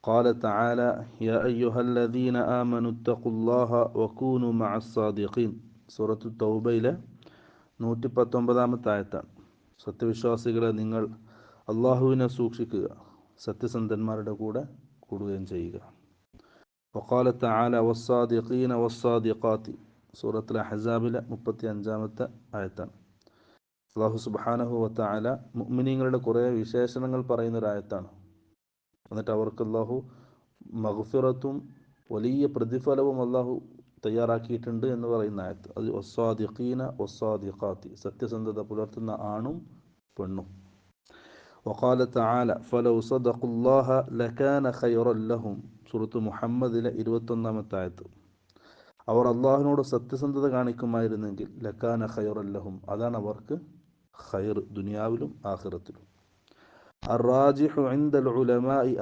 قال تعالى يا أيها الذين آمنوا اتقوا الله وكونوا مع الصادقين സൂറത്തു തൗബയിലെ 119 ആയത്താണ്. സത്യവിശ്വാസികളെ, നിങ്ങൾ അള്ളാഹുവിനെ സൂക്ഷിക്കുക, സത്യസന്ധന്മാരുടെ കൂടെ കൂടുകയും ചെയ്യുക. വഖാല തആല വസ്സാദിഖീന വസ്സാദിഖാത്തി സൂറത്തുൽ അഹ്സാബിലെ 35 ആയത്താണ്. അല്ലാഹു സുബ്ഹാനഹു വ തആല മുഅ്മിനീങ്ങളുടെ കുറേ വിശേഷണങ്ങൾ പറയുന്ന ഒരു ആയത്താണ്. എന്നിട്ട് അവർക്ക് അല്ലാഹു മഗ്ഫിറത്തും വലിയ പ്രതിഫലവും അല്ലാഹു തയ്യാറാക്കിയിട്ടുണ്ട് എന്ന് പറയുന്ന ആയത്ത്. അത് വസ്സാദിഖീന വസ്സാദിഖാത്തി, സത്യസന്ധത പുലർത്തുന്ന ആണും പെണ്ണും. വഖാല തആല ഫലൗ സദഖുല്ലാഹ ലകാന ഖൈറൻ ലഹും സൂറത്ത് മുഹമ്മദിലെ 21 ആയത്ത്. അവർ അള്ളാഹുവിനോട് സത്യസന്ധത കാണിക്കുമായിരുന്നെങ്കിൽ ലകാന ഖൈറൻ ലഹും, അതാണ് അവർക്ക് ഖൈർ ദുനിയാവിലും ആഖിറത്തിലും. الراجح عند العلماء